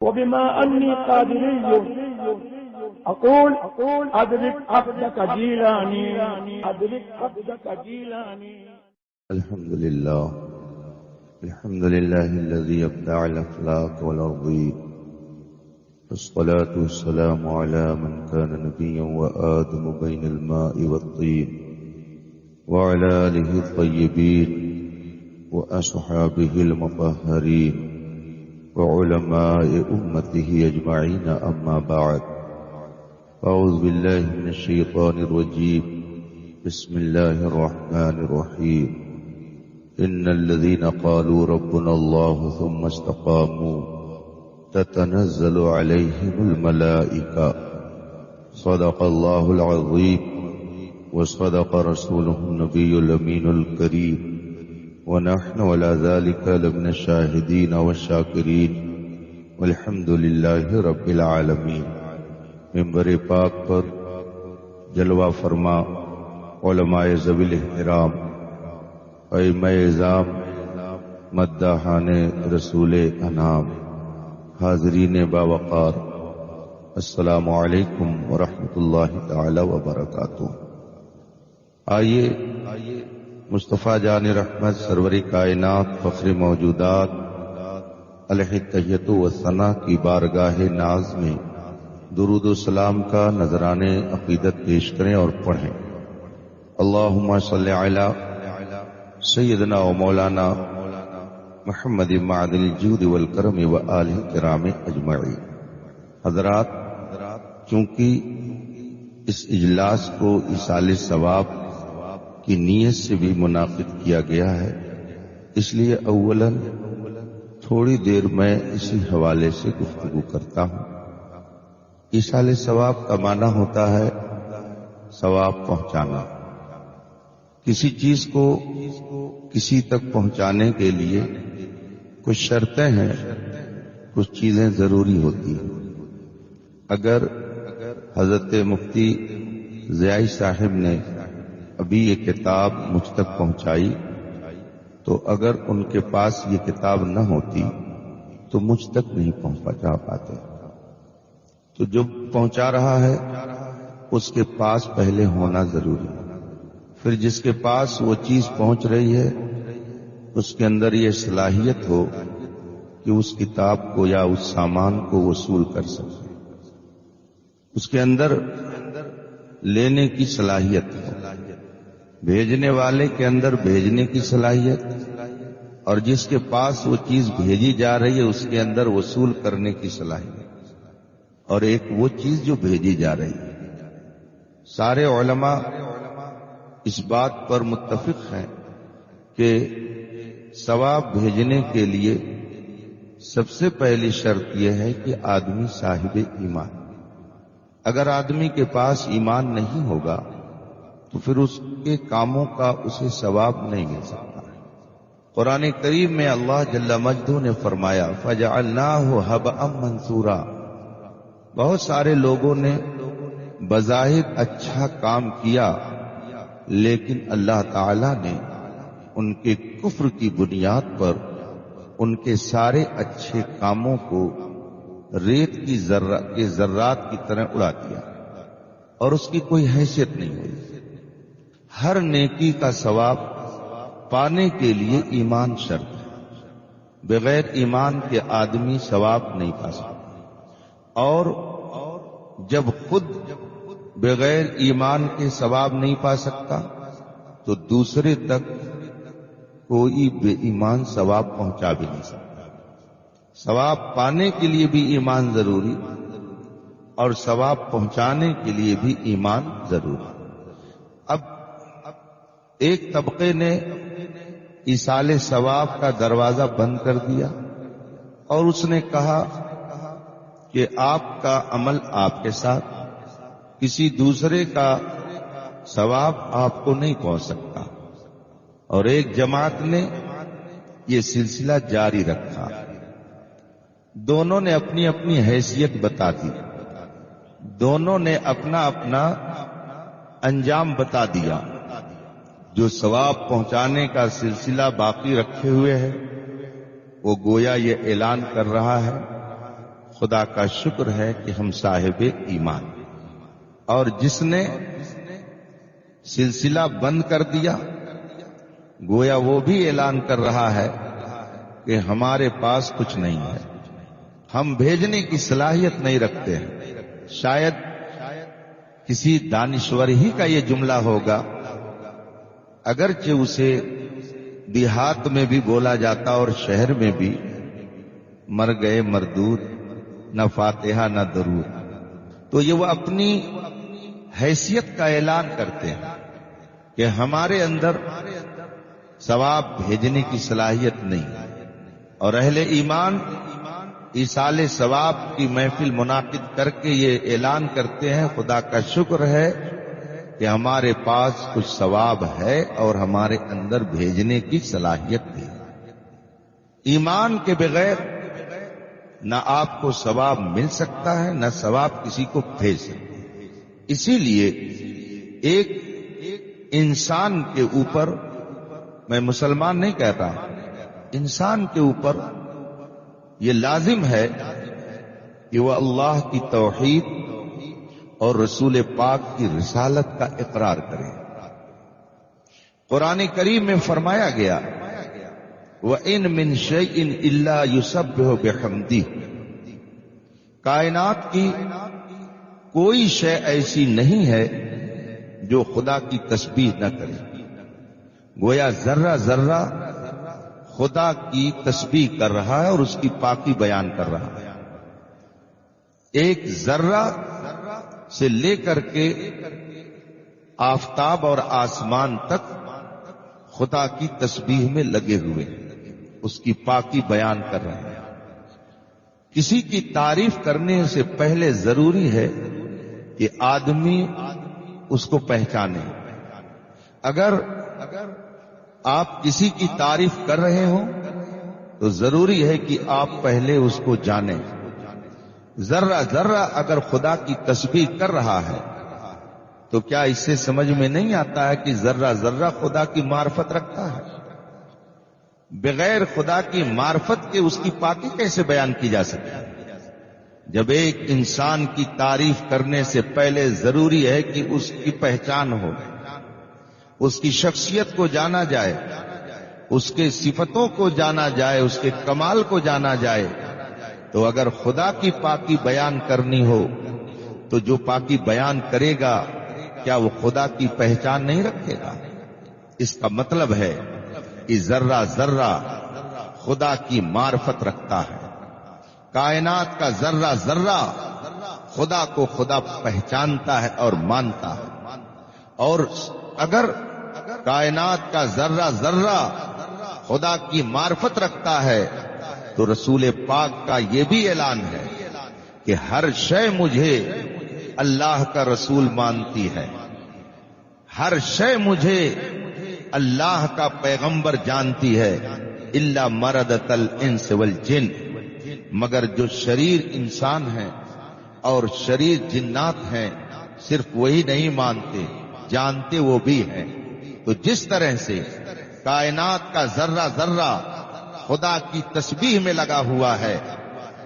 وبما أني قادري أقول أدرك عبدك جيلاني أدرك عبدك جيلاني. الحمد لله الذي أبدع الأفلاك والأرضين، والصلاة والسلام على من كان نبيا وآدم بين الماء والطين، وعلى آله الطيبين وأصحابه المطهرين وعلماء أمته أجمعين، أما بعد. أعوذ بالله من الشيطان الرجيم. بسم الله الرحمن الرحيم. إن الذين قالوا ربنا الله ثم استقاموا تتنزل عليهم الملائكة. صدق الله العظيم وصدق رسوله النبي الأمين الكريم، ونحن على ذلك لمن الشاهدين والشاکرین، والحمد للہ رب العالمین. منبر پاک پر جلوہ فرما علماء ذوی الاحترام، ائمہ اعظام، مداحان رسول انام، حاضرین باوقار، السلام علیکم ورحمۃ اللہ تعالی وبرکاتہ. آئیے مصطفیٰ جان رحمت سرور کائنات فخر موجودات علیہ التحیۃ والثناء کی بارگاہ ناز میں درود و سلام کا نذرانِ عقیدت پیش کریں اور پڑھیں. اللہم صلی علی سیدنا و مولانا محمد معدن الجود والکرم و آلہ کرام اجمعین. حضرات، چونکہ اس اجلاس کو ایصال ثواب کی نیت سے بھی منعقد کیا گیا ہے، اس لیے اولاً تھوڑی دیر میں اسی حوالے سے گفتگو کرتا ہوں. ایصال ثواب کا معنی ہوتا ہے ثواب پہنچانا. کسی چیز کو کسی تک پہنچانے کے لیے کچھ شرطیں ہیں، کچھ چیزیں ضروری ہوتی ہیں. اگر حضرت مفتی ضیائی صاحب نے ابھی یہ کتاب مجھ تک پہنچائی تو اگر ان کے پاس یہ کتاب نہ ہوتی تو مجھ تک نہیں پہنچا پاتے. تو جو پہنچا رہا ہے اس کے پاس پہلے ہونا ضروری ہے. پھر جس کے پاس وہ چیز پہنچ رہی ہے اس کے اندر یہ صلاحیت ہو کہ اس کتاب کو یا اس سامان کو وصول کر سکے، اس کے اندر لینے کی صلاحیت ہو، بھیجنے والے کے اندر بھیجنے کی صلاحیت، اور جس کے پاس وہ چیز بھیجی جا رہی ہے اس کے اندر وصول کرنے کی صلاحیت، اور ایک وہ چیز جو بھیجی جا رہی ہے. سارے علماء اس بات پر متفق ہیں کہ ثواب بھیجنے کے لیے سب سے پہلی شرط یہ ہے کہ آدمی صاحب ایمان. اگر آدمی کے پاس ایمان نہیں ہوگا تو پھر اس کے کاموں کا اسے ثواب نہیں مل سکتا. قرآن کریم میں اللہ جل مجدہ نے فرمایا فَجَعَلْنَاهُ هَبَأً مَنْثُورًا. بہت سارے لوگوں نے بظاہر اچھا کام کیا لیکن اللہ تعالی نے ان کے کفر کی بنیاد پر ان کے سارے اچھے کاموں کو ریت کی ذرات کی طرح اڑا دیا اور اس کی کوئی حیثیت نہیں ہوئی. ہر نیکی کا ثواب پانے کے لیے ایمان شرط ہے. بغیر ایمان کے آدمی ثواب نہیں پا سکتا، اور جب خود بغیر ایمان کے ثواب نہیں پا سکتا تو دوسرے تک کوئی بے ایمان ثواب پہنچا بھی نہیں سکتا. ثواب پانے کے لیے بھی ایمان ضروری اور ثواب پہنچانے کے لیے بھی ایمان ضروری. اب ایک طبقے نے ایصال ثواب کا دروازہ بند کر دیا اور اس نے کہا کہ آپ کا عمل آپ کے ساتھ، کسی دوسرے کا ثواب آپ کو نہیں پہنچ سکتا. اور ایک جماعت نے یہ سلسلہ جاری رکھا. دونوں نے اپنی اپنی حیثیت بتا دی، دونوں نے اپنا اپنا انجام بتا دیا. جو ثواب پہنچانے کا سلسلہ باقی رکھے ہوئے ہے وہ گویا یہ اعلان کر رہا ہے خدا کا شکر ہے کہ ہم صاحب ایمان، اور جس نے سلسلہ بند کر دیا گویا وہ بھی اعلان کر رہا ہے کہ ہمارے پاس کچھ نہیں ہے، ہم بھیجنے کی صلاحیت نہیں رکھتے ہیں۔ شاید کسی دانشور ہی کا یہ جملہ ہوگا، اگرچہ اسے دیہات میں بھی بولا جاتا اور شہر میں بھی، مر گئے مردود، نہ فاتحہ نہ درود۔ تو یہ وہ اپنی حیثیت کا اعلان کرتے ہیں کہ ہمارے اندر ثواب بھیجنے کی صلاحیت نہیں ہے، اور اہل ایمان ایصال ثواب کی محفل منعقد کر کے یہ اعلان کرتے ہیں خدا کا شکر ہے کہ ہمارے پاس کچھ ثواب ہے اور ہمارے اندر بھیجنے کی صلاحیت ہے۔ ایمان کے بغیر نہ آپ کو ثواب مل سکتا ہے، نہ ثواب کسی کو بھیج سکتا ہے۔ اسی لیے ایک انسان کے اوپر، میں مسلمان نہیں کہتا، انسان کے اوپر یہ لازم ہے کہ وہ اللہ کی توحید اور رسول پاک کی رسالت کا اقرار کرے۔ قرآن کریم میں فرمایا گیا وَإِن مِّن شَيْءٍ إِلَّا يُسَبِّحُ بِحَمْدِهِ، کائنات کی کوئی شے ایسی نہیں ہے جو خدا کی تسبیح نہ کرے۔ گویا ذرہ ذرہ خدا کی تسبیح کر رہا ہے اور اس کی پاکی بیان کر رہا ہے۔ ایک ذرہ سے لے کر کے آفتاب اور آسمان تک خدا کی تسبیح میں لگے ہوئے ہیں، اس کی پاکی بیان کر رہے ہیں۔ کسی کی تعریف کرنے سے پہلے ضروری ہے کہ آدمی اس کو پہچانے۔ اگر آپ کسی کی تعریف کر رہے ہوں تو ضروری ہے کہ آپ پہلے اس کو جانیں۔ ذرہ ذرہ اگر خدا کی تسبیح کر رہا ہے تو کیا اس سے سمجھ میں نہیں آتا ہے کہ ذرہ ذرہ خدا کی معرفت رکھتا ہے؟ بغیر خدا کی معرفت کے اس کی پاکی کیسے بیان کی جا سکتی ہے؟ جب ایک انسان کی تعریف کرنے سے پہلے ضروری ہے کہ اس کی پہچان ہو، اس کی شخصیت کو جانا جائے، اس کے صفتوں کو جانا جائے، اس کے کمال کو جانا جائے۔ تو اگر خدا کی پاکی بیان کرنی ہو تو جو پاکی بیان کرے گا کیا وہ خدا کی پہچان نہیں رکھے گا؟ اس کا مطلب ہے کہ ذرہ ذرہ خدا کی معرفت رکھتا ہے۔ کائنات کا ذرہ ذرہ خدا کو خدا پہچانتا ہے اور مانتا ہے، اور اگر کائنات کا ذرہ ذرہ خدا کی معرفت رکھتا ہے تو رسول پاک کا یہ بھی اعلان ہے کہ ہر شے مجھے اللہ کا رسول مانتی ہے، ہر شے مجھے اللہ کا پیغمبر جانتی ہے، الا مردۃ الانس والجن، مگر جو شریر انسان ہیں اور شریر جنات ہیں صرف وہی نہیں مانتے، جانتے وہ بھی ہیں۔ تو جس طرح سے کائنات کا ذرہ ذرہ خدا کی تسبیح میں لگا ہوا ہے،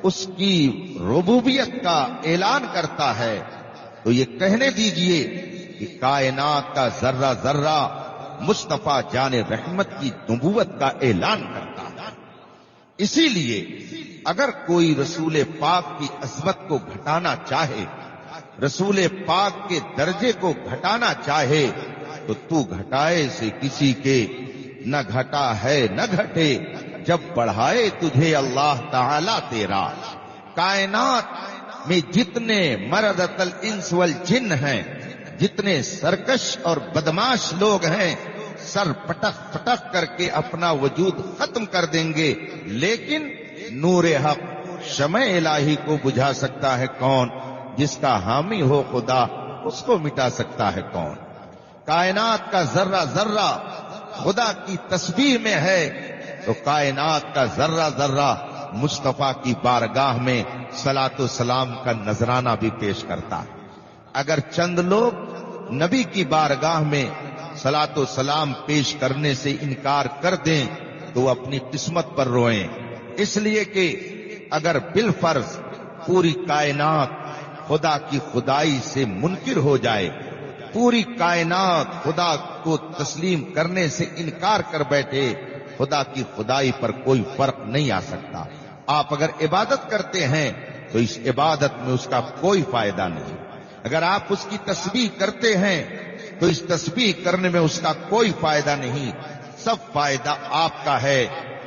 اس کی ربوبیت کا اعلان کرتا ہے، تو یہ کہنے دیجئے کہ کائنات کا ذرہ ذرہ مصطفیٰ جان رحمت کی نبوت کا اعلان کرتا ہے۔ اسی لیے اگر کوئی رسول پاک کی عظمت کو گھٹانا چاہے، رسول پاک کے درجے کو گھٹانا چاہے، تو گھٹائے سے کسی کے نہ گھٹا ہے نہ گھٹے، جب بڑھائے تجھے اللہ تعالی تیرا۔ کائنات میں جتنے مردۃ الانس والجن ہیں، جتنے سرکش اور بدماش لوگ ہیں، سر پٹک پٹک کر کے اپنا وجود ختم کر دیں گے، لیکن نور حق شمع الہی کو بجھا سکتا ہے کون؟ جس کا حامی ہو خدا، اس کو مٹا سکتا ہے کون؟ کائنات کا ذرہ ذرہ خدا کی تسبیح میں ہے تو کائنات کا ذرہ ذرہ مصطفیٰ کی بارگاہ میں صلاۃ و سلام کا نذرانہ بھی پیش کرتا ہے۔ اگر چند لوگ نبی کی بارگاہ میں صلاۃ و سلام پیش کرنے سے انکار کر دیں تو وہ اپنی قسمت پر روئیں، اس لیے کہ اگر بالفرض پوری کائنات خدا کی خدائی سے منکر ہو جائے، پوری کائنات خدا کو تسلیم کرنے سے انکار کر بیٹھے، خدا کی خدائی پر کوئی فرق نہیں آ سکتا۔ آپ اگر عبادت کرتے ہیں تو اس عبادت میں اس کا کوئی فائدہ نہیں، اگر آپ اس کی تسبیح کرتے ہیں تو اس تسبیح کرنے میں اس کا کوئی فائدہ نہیں۔ سب فائدہ آپ کا ہے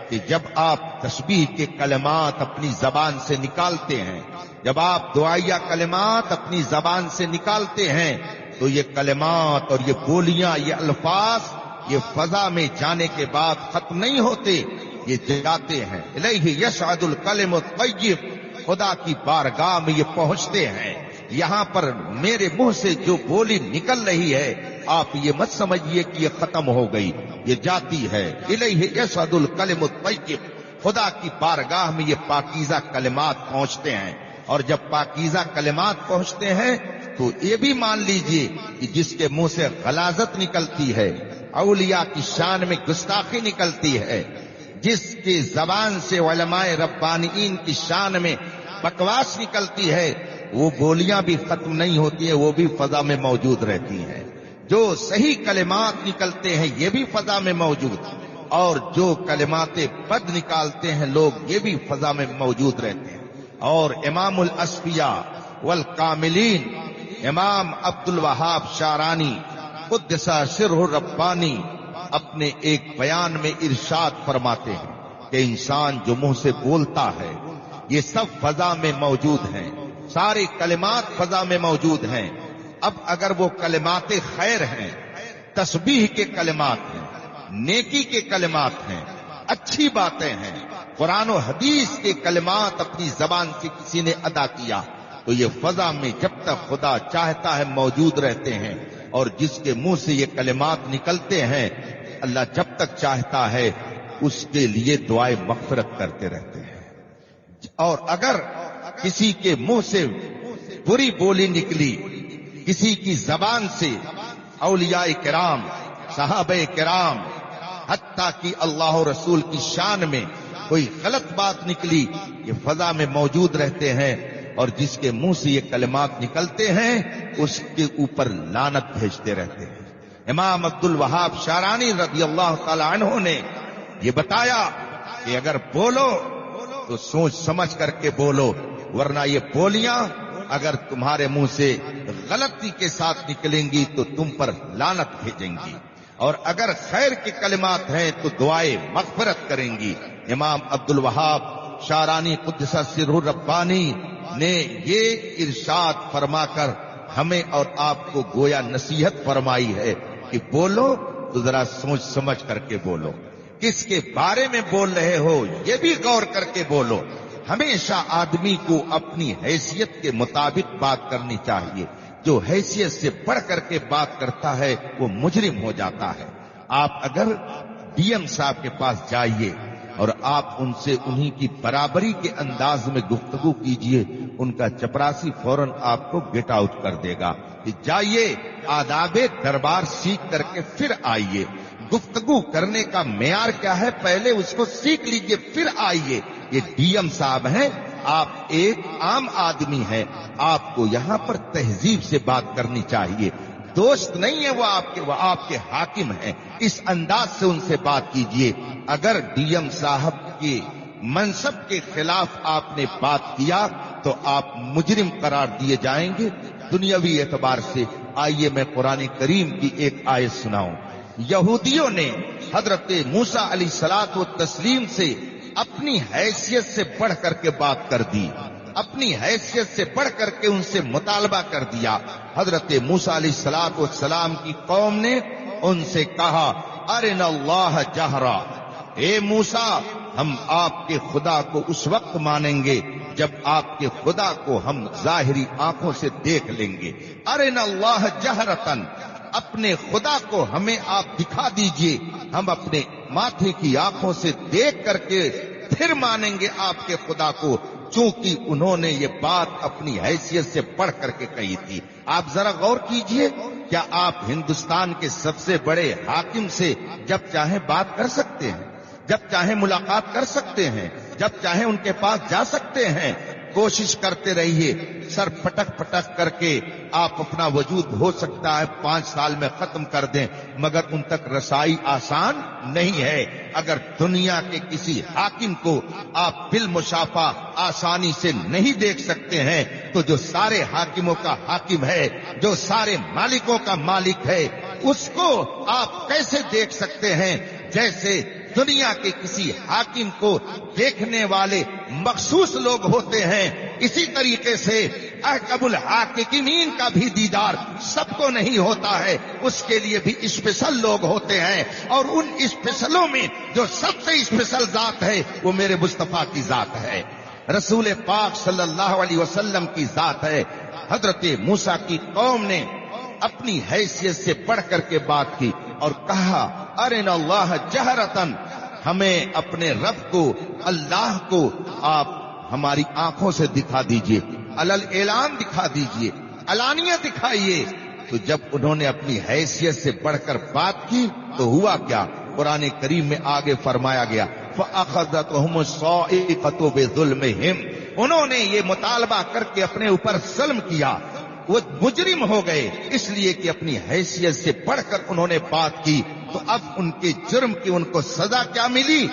کہ جب آپ تسبیح کے کلمات اپنی زبان سے نکالتے ہیں، جب آپ دعائیہ کلمات اپنی زبان سے نکالتے ہیں تو یہ کلمات اور یہ بولیاں، یہ الفاظ، یہ فضا میں جانے کے بعد ختم نہیں ہوتے، یہ جاتے ہیں۔ الیہ یصعد الکلم الطیب، خدا کی بارگاہ میں یہ پہنچتے ہیں۔ یہاں پر میرے منہ سے جو بولی نکل رہی ہے آپ یہ مت سمجھیے کہ یہ ختم ہو گئی، یہ جاتی ہے۔ الیہ یصعد الکلم الطیب، خدا کی بارگاہ میں یہ پاکیزہ کلمات پہنچتے ہیں، اور جب پاکیزہ کلمات پہنچتے ہیں تو یہ بھی مان لیجئے کہ جس کے منہ سے غلاظت نکلتی ہے، اولیاء کی شان میں گستاخی نکلتی ہے، جس کی زبان سے علماء ربانیین کی شان میں بکواس نکلتی ہے، وہ بولیاں بھی ختم نہیں ہوتی ہیں، وہ بھی فضا میں موجود رہتی ہیں۔ جو صحیح کلمات نکلتے ہیں یہ بھی فضا میں موجود، اور جو کلمات بد نکالتے ہیں لوگ یہ بھی فضا میں موجود رہتے ہیں۔ اور امام الاسفیاء والکاملین امام عبد الوہاب شعرانی قدس سرہ الربانی اپنے ایک بیان میں ارشاد فرماتے ہیں کہ انسان جو منہ سے بولتا ہے یہ سب فضا میں موجود ہیں، سارے کلمات فضا میں موجود ہیں۔ اب اگر وہ کلمات خیر ہیں، تسبیح کے کلمات ہیں، نیکی کے کلمات ہیں، اچھی باتیں ہیں، قرآن و حدیث کے کلمات اپنی زبان سے کسی نے ادا کیا تو یہ فضا میں جب تک خدا چاہتا ہے موجود رہتے ہیں، اور جس کے منہ سے یہ کلمات نکلتے ہیں اللہ جب تک چاہتا ہے اس کے لیے دعائے مغفرت کرتے رہتے ہیں۔ اور اگر کسی کے منہ سے بری بولی نکلی، کسی کی زبان سے، اولیاء کرام، صحابہ کرام، حتیٰ کہ اللہ و رسول کی شان میں کوئی غلط بات نکلی، یہ فضا میں موجود رہتے ہیں، اور جس کے منہ سے یہ کلمات نکلتے ہیں اس کے اوپر لعنت بھیجتے رہتے ہیں۔ امام عبد الوہاب شعرانی رضی اللہ تعالی عنہ نے یہ بتایا کہ اگر بولو تو سوچ سمجھ کر کے بولو، ورنہ یہ بولیاں اگر تمہارے منہ سے غلطی کے ساتھ نکلیں گی تو تم پر لعنت بھیجیں گی، اور اگر خیر کے کلمات ہیں تو دعائے مغفرت کریں گی۔ امام عبد الوہاب شعرانی قدس سرہ الربانی نے یہ ارشاد فرما کر ہمیں اور آپ کو گویا نصیحت فرمائی ہے کہ بولو تو ذرا سوچ سمجھ کر کے بولو، کس کے بارے میں بول رہے ہو یہ بھی غور کر کے بولو۔ ہمیشہ آدمی کو اپنی حیثیت کے مطابق بات کرنی چاہیے، جو حیثیت سے بڑھ کر کے بات کرتا ہے وہ مجرم ہو جاتا ہے۔ آپ اگر ڈی ایم صاحب کے پاس جائیے اور آپ ان سے انہی کی برابری کے انداز میں گفتگو کیجئے، ان کا چپراسی فوراً آپ کو گیٹ آؤٹ کر دے گا کہ جائیے آداب دربار سیکھ کر کے پھر آئیے۔ گفتگو کرنے کا معیار کیا ہے پہلے اس کو سیکھ لیجئے پھر آئیے۔ یہ ڈی ایم صاحب ہیں، آپ ایک عام آدمی ہیں، آپ کو یہاں پر تہذیب سے بات کرنی چاہیے۔ دوست نہیں ہے وہ آپ کے حاکم ہیں، اس انداز سے ان سے بات کیجئے۔ اگر ڈی ایم صاحب کے منصب کے خلاف آپ نے بات کیا تو آپ مجرم قرار دیے جائیں گے دنیاوی اعتبار سے۔ آئیے میں قرآن کریم کی ایک آیت سناؤں۔ یہودیوں نے حضرت موسیٰ علیہ الصلوۃ والتسلیم سے اپنی حیثیت سے بڑھ کر کے بات کر دی، اپنی حیثیت سے بڑھ کر کے ان سے مطالبہ کر دیا۔ حضرت موسیٰ علیہ الصلوۃ والسلام کی قوم نے ان سے کہا ارنا اللہ جہرا، اے موسیٰ ہم آپ کے خدا کو اس وقت مانیں گے جب آپ کے خدا کو ہم ظاہری آنکھوں سے دیکھ لیں گے۔ ارنا اللہ جہرتن، اپنے خدا کو ہمیں آپ دکھا دیجئے، ہم اپنے ماتھے کی آنکھوں سے دیکھ کر کے پھر مانیں گے آپ کے خدا کو، چونکہ انہوں نے یہ بات اپنی حیثیت سے پڑھ کر کے کہی تھی۔ آپ ذرا غور کیجئے، کیا آپ ہندوستان کے سب سے بڑے حاکم سے جب چاہیں بات کر سکتے ہیں، جب چاہیں ملاقات کر سکتے ہیں، جب چاہیں ان کے پاس جا سکتے ہیں؟ کوشش کرتے رہیے، سر پٹک پٹک کر کے آپ اپنا وجود ہو سکتا ہے 5 سال میں ختم کر دیں، مگر ان تک رسائی آسان نہیں ہے۔ اگر دنیا کے کسی حاکم کو آپ بالمشافہ آسانی سے نہیں دیکھ سکتے ہیں تو جو سارے حاکموں کا حاکم ہے، جو سارے مالکوں کا مالک ہے، اس کو آپ کیسے دیکھ سکتے ہیں؟ جیسے دنیا کے کسی حاکم کو دیکھنے والے مخصوص لوگ ہوتے ہیں، اسی طریقے سے احکم الحاکمین کا بھی دیدار سب کو نہیں ہوتا ہے، اس کے لیے بھی اسپیشل لوگ ہوتے ہیں، اور ان اسپیشلوں میں جو سب سے اسپیشل ذات ہے وہ میرے مصطفیٰ کی ذات ہے، رسول پاک صلی اللہ علیہ وسلم کی ذات ہے۔ حضرت موسیٰ کی قوم نے اپنی حیثیت سے بڑھ کر کے بات کی اور کہا ارنا اللہ جہرتن، ہمیں اپنے رب کو، اللہ کو آپ ہماری آنکھوں سے دکھا دیجئے، علل اعلان دکھا دیجئے، علانیہ دکھائیے۔ تو جب انہوں نے اپنی حیثیت سے بڑھ کر بات کی تو ہوا کیا؟ قرآن کریم میں آگے فرمایا گیا فَأَخَذَتْهُمُ الصَّاعِقَةُ بِظُلْمِهِمْ، انہوں نے یہ مطالبہ کر کے اپنے اوپر ظلم کیا، وہ مجرم ہو گئے اس لیے کہ اپنی حیثیت سے بڑھ کر انہوں نے بات کی۔ تو اب ان کے جرم کی ان کو سزا کیا ملی؟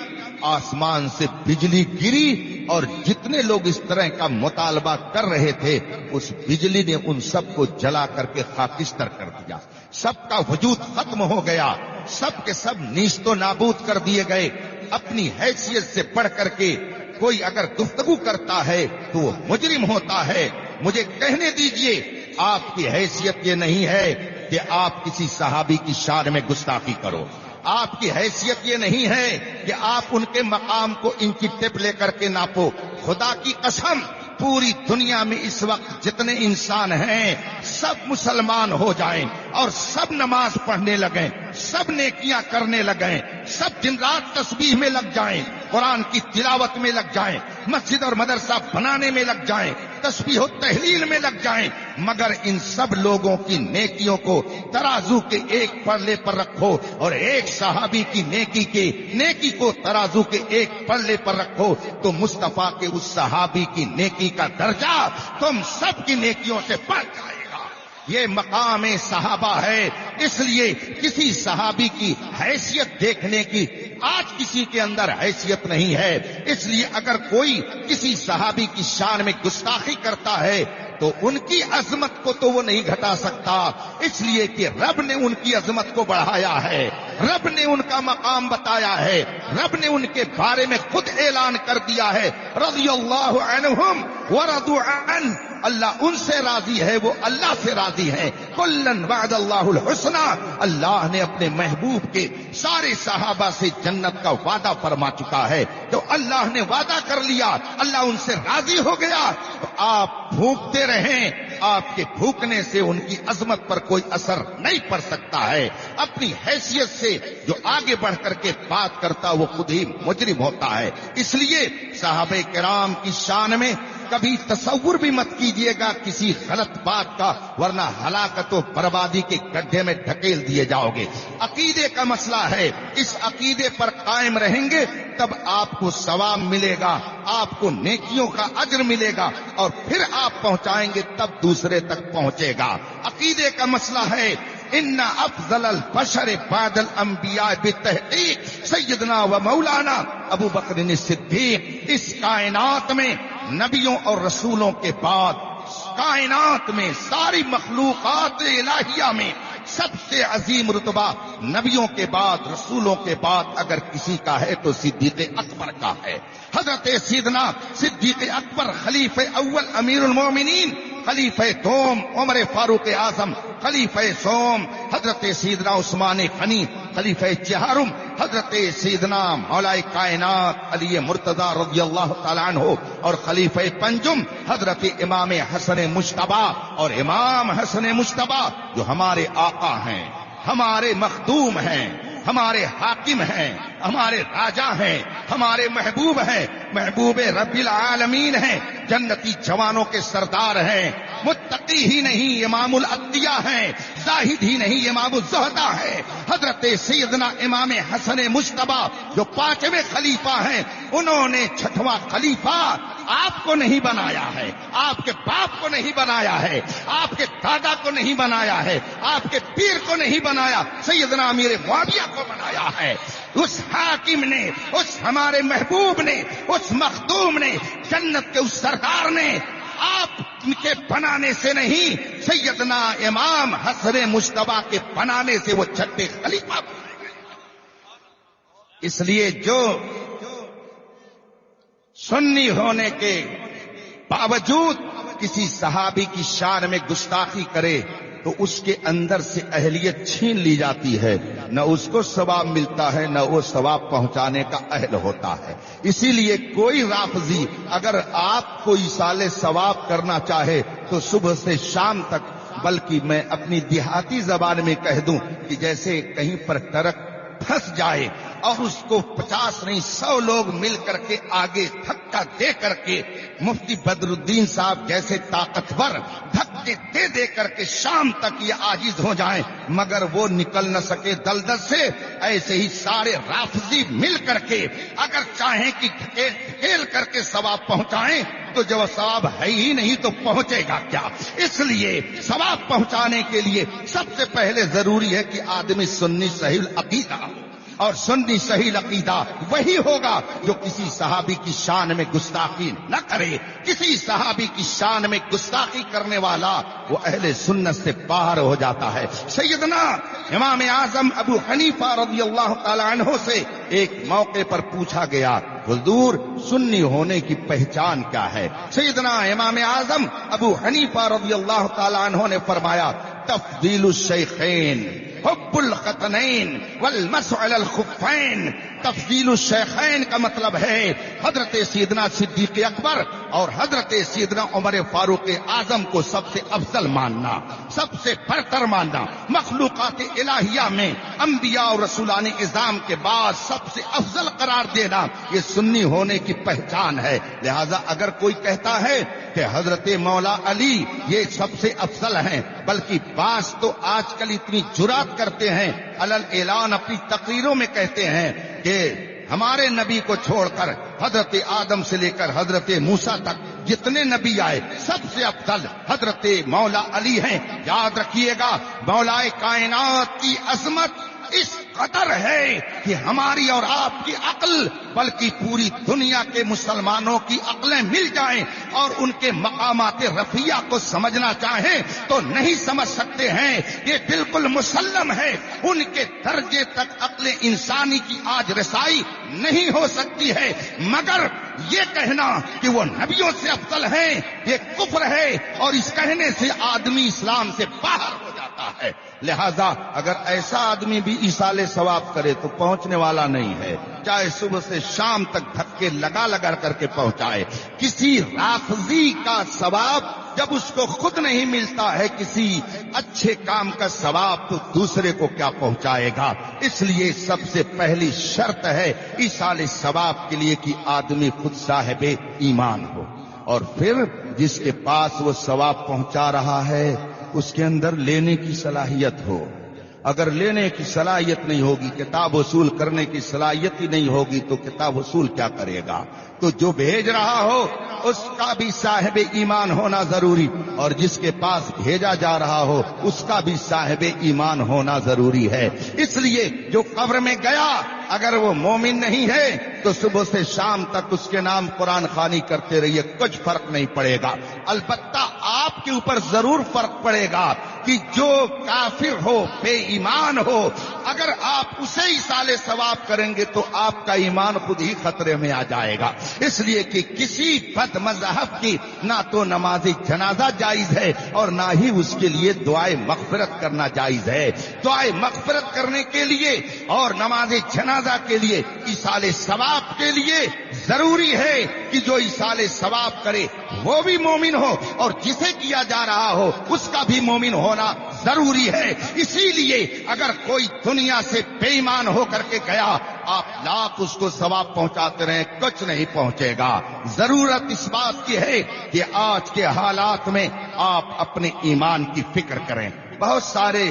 آسمان سے بجلی گری، اور جتنے لوگ اس طرح کا مطالبہ کر رہے تھے اس بجلی نے ان سب کو جلا کر کے خاکستر کر دیا، سب کا وجود ختم ہو گیا، سب کے سب نیست و نابود کر دیے گئے۔ اپنی حیثیت سے بڑھ کر کے کوئی اگر گفتگو کرتا ہے تو وہ مجرم ہوتا ہے۔ مجھے کہنے دیجئے، آپ کی حیثیت یہ نہیں ہے کہ آپ کسی صحابی کی شان میں گستاخی کرو، آپ کی حیثیت یہ نہیں ہے کہ آپ ان کے مقام کو انچی ٹیپ لے کر کے ناپو۔ خدا کی قسم، پوری دنیا میں اس وقت جتنے انسان ہیں سب مسلمان ہو جائیں اور سب نماز پڑھنے لگیں، سب نیکیاں کرنے لگیں، سب دن رات تسبیح میں لگ جائیں، قرآن کی تلاوت میں لگ جائیں، مسجد اور مدرسہ بنانے میں لگ جائیں، تسبیح و تحلیل میں لگ جائیں، مگر ان سب لوگوں کی نیکیوں کو ترازو کے ایک پلے پر رکھو اور ایک صحابی کی نیکی کو ترازو کے ایک پلے پر رکھو تو مصطفیٰ کے اس صحابی کی نیکی کا درجہ تم سب کی نیکیوں سے بڑھ جائے گا۔ یہ مقام صحابہ ہے، اس لیے کسی صحابی کی حیثیت دیکھنے کی آج کسی کے اندر حیثیت نہیں ہے۔ اس لیے اگر کوئی کسی صحابی کی شان میں گستاخی کرتا ہے تو ان کی عظمت کو تو وہ نہیں گھٹا سکتا، اس لیے کہ رب نے ان کی عظمت کو بڑھایا ہے، رب نے ان کا مقام بتایا ہے، رب نے ان کے بارے میں خود اعلان کر دیا ہے رضی اللہ عنہم ورضوا عنہ، اللہ ان سے راضی ہے، وہ اللہ سے راضی ہیں۔ کلن وعد اللہ الحسنى، اللہ نے اپنے محبوب کے سارے صحابہ سے جنت کا وعدہ فرما چکا ہے، تو اللہ نے وعدہ کر لیا، اللہ ان سے راضی ہو گیا، تو آپ بھوکتے رہیں، آپ کے بھوکنے سے ان کی عظمت پر کوئی اثر نہیں پڑ سکتا ہے۔ اپنی حیثیت سے جو آگے بڑھ کر کے بات کرتا وہ خود ہی مجرم ہوتا ہے۔ اس لیے صحابہ کرام کی شان میں کبھی تصور بھی مت کیجیے گا کسی غلط بات کا، ورنہ ہلاکت و بربادی کے گڈھے میں ڈھکیل دیے جاؤ گے۔ عقیدے کا مسئلہ ہے، اس عقیدے پر قائم رہیں گے تب آپ کو ثواب ملے گا، آپ کو نیکیوں کا اجر ملے گا، اور پھر آپ پہنچائیں گے تب دوسرے تک پہنچے گا۔ عقیدے کا مسئلہ ہے ان افضل البشر بعد الانبیاء بالتحقیق سیدنا و مولانا ابو بکر الصدیق، اس کائنات میں نبیوں اور رسولوں کے بعد، کائنات میں ساری مخلوقات الہیہ میں سب سے عظیم رتبہ نبیوں کے بعد، رسولوں کے بعد اگر کسی کا ہے تو صدیق اکبر کا ہے۔ حضرت سیدنا صدیق اکبر خلیفہ اول امیر المومنین، خلیفہ دوم عمر فاروق اعظم، خلیفہ سوم حضرت سیدنا عثمان غنی، خلیفہ چہارم حضرت سیدنا مولا کائنات علی مرتضی رضی اللہ تعالیٰ عنہ، اور خلیفہ پنجم حضرت امام حسن مجتبی، اور امام حسن مجتبی جو ہمارے آقا ہیں، ہمارے مخدوم ہیں، ہمارے حاکم ہیں، ہمارے راجا ہیں، ہمارے محبوب ہیں، محبوب رب العالمین ہیں، جنتی جوانوں کے سردار ہیں، متقی ہی نہیں امام الاتقیاء ہیں، زاہد ہی نہیں امام الزہداء ہیں۔ حضرت سیدنا امام حسن مجتبی جو 5ویں خلیفہ ہیں، انہوں نے 6واں خلیفہ آپ کو نہیں بنایا ہے، آپ کے باپ کو نہیں بنایا ہے، آپ کے دادا کو نہیں بنایا ہے، آپ کے پیر کو نہیں بنایا، سیدنا امیر معاویہ کو بنایا ہے۔ اس حاکم نے، اس ہمارے محبوب نے، اس مخدوم نے، جنت کے اس سرکار نے آپ کے بنانے سے نہیں، سیدنا امام حسن مجتبی کے بنانے سے وہ چھٹے خلیفہ بنائے گئے۔ اس لیے جو سنی ہونے کے باوجود کسی صحابی کی شان میں گستاخی کرے تو اس کے اندر سے اہلیت چھین لی جاتی ہے، نہ اس کو ثواب ملتا ہے نہ وہ ثواب پہنچانے کا اہل ہوتا ہے۔ اسی لیے کوئی رافضی اگر آپ کو ایصال ثواب کرنا چاہے تو صبح سے شام تک، بلکہ میں اپنی دیہاتی زبان میں کہہ دوں کہ جیسے کہیں پر ٹرک پھنس جائے اور اس کو 50 نہیں 100 لوگ مل کر کے آگے دھکا دے کر کے، مفتی بدر الدین صاحب جیسے طاقتور دھکے دے دے کر کے شام تک یہ عاجز ہو جائیں مگر وہ نکل نہ سکے دلدل سے، ایسے ہی سارے رافضی مل کر کے اگر چاہیں کہ ڈھکیل کر کے ثواب پہنچائیں تو جب ثواب ہے ہی نہیں تو پہنچے گا کیا؟ اس لیے ثواب پہنچانے کے لیے سب سے پہلے ضروری ہے کہ آدمی سنی صحیح العقیدہ ہو، اور سنی صحیح عقیدہ وہی ہوگا جو کسی صحابی کی شان میں گستاخی نہ کرے۔ کسی صحابی کی شان میں گستاخی کرنے والا وہ اہل سنت سے باہر ہو جاتا ہے۔ سیدنا امام اعظم ابو حنیفہ رضی اللہ تعالی عنہ سے ایک موقع پر پوچھا گیا، حضور سنی ہونے کی پہچان کیا ہے؟ سیدنا امام اعظم ابو حنیفہ رضی اللہ تعالی عنہ نے فرمایا، تفضیل الشیخین، حب الختنین والمسح علی الخفین۔ تفضیل الشیخین کا مطلب ہے حضرت سیدنا صدیق اکبر اور حضرت سیدنا عمر فاروق اعظم کو سب سے افضل ماننا، سب سے برتر ماننا، مخلوقات الہیہ میں انبیاء اور رسولان اعظام کے بعد سب سے افضل قرار دینا، یہ سنی ہونے کی پہچان ہے۔ لہذا اگر کوئی کہتا ہے کہ حضرت مولا علی یہ سب سے افضل ہیں، بلکہ بعض تو آج کل اتنی جرات کرتے ہیں، علل اعلان اپنی تقریروں میں کہتے ہیں کہ ہمارے نبی کو چھوڑ کر حضرت آدم سے لے کر حضرت موسیٰ تک جتنے نبی آئے سب سے افضل حضرت مولا علی ہیں۔ یاد رکھیے گا، مولا کائنات کی عظمت اس قدر ہے کہ ہماری اور آپ کی عقل بلکہ پوری دنیا کے مسلمانوں کی عقلیں مل جائیں اور ان کے مقامات رفیع کو سمجھنا چاہیں تو نہیں سمجھ سکتے ہیں، یہ بالکل مسلم ہے۔ ان کے درجے تک عقل انسانی کی آج رسائی نہیں ہو سکتی ہے، مگر یہ کہنا کہ وہ نبیوں سے افضل ہیں یہ کفر ہے، اور اس کہنے سے آدمی اسلام سے باہر ہو جاتا ہے۔ لہذا اگر ایسا آدمی بھی ایصال ثواب کرے تو پہنچنے والا نہیں ہے، چاہے صبح سے شام تک دھکے لگا لگا کر کے پہنچائے۔ کسی رافضی کا ثواب جب اس کو خود نہیں ملتا ہے کسی اچھے کام کا ثواب تو دوسرے کو کیا پہنچائے گا؟ اس لیے سب سے پہلی شرط ہے ایصال ثواب کے لیے کہ آدمی خود صاحب ایمان ہو، اور پھر جس کے پاس وہ ثواب پہنچا رہا ہے اس کے اندر لینے کی صلاحیت ہو۔ اگر لینے کی صلاحیت نہیں ہوگی، کتاب وصول کرنے کی صلاحیت ہی نہیں ہوگی تو کتاب وصول کیا کرے گا؟ تو جو بھیج رہا ہو اس کا بھی صاحب ایمان ہونا ضروری، اور جس کے پاس بھیجا جا رہا ہو اس کا بھی صاحب ایمان ہونا ضروری ہے۔ اس لیے جو قبر میں گیا اگر وہ مومن نہیں ہے تو صبح سے شام تک اس کے نام قرآن خوانی کرتے رہیے، کچھ فرق نہیں پڑے گا۔ البتہ آپ کے اوپر ضرور فرق پڑے گا کہ جو کافر ہو، بے ایمان ہو، اگر آپ اسے ایصال ثواب کریں گے تو آپ کا ایمان خود ہی خطرے میں آ جائے گا۔ اس لیے کہ کسی بد مذہب کی نہ تو نماز جنازہ جائز ہے اور نہ ہی اس کے لیے دعائے مغفرت کرنا جائز ہے۔ دعائے مغفرت کرنے کے لیے اور نماز جنازہ کے لیے، ایصال ثواب کے لیے ضروری ہے کہ جو ایصال ثواب کرے وہ بھی مومن ہو اور جسے کیا جا رہا ہو اس کا بھی مومن ہونا ضروری ہے۔ اسی لیے اگر کوئی دنیا سے بے ایمان ہو کر کے گیا، آپ لاکھ اس کو ثواب پہنچاتے رہیں کچھ نہیں پہنچے گا۔ ضرورت اس بات کی ہے کہ آج کے حالات میں آپ اپنے ایمان کی فکر کریں۔ بہت سارے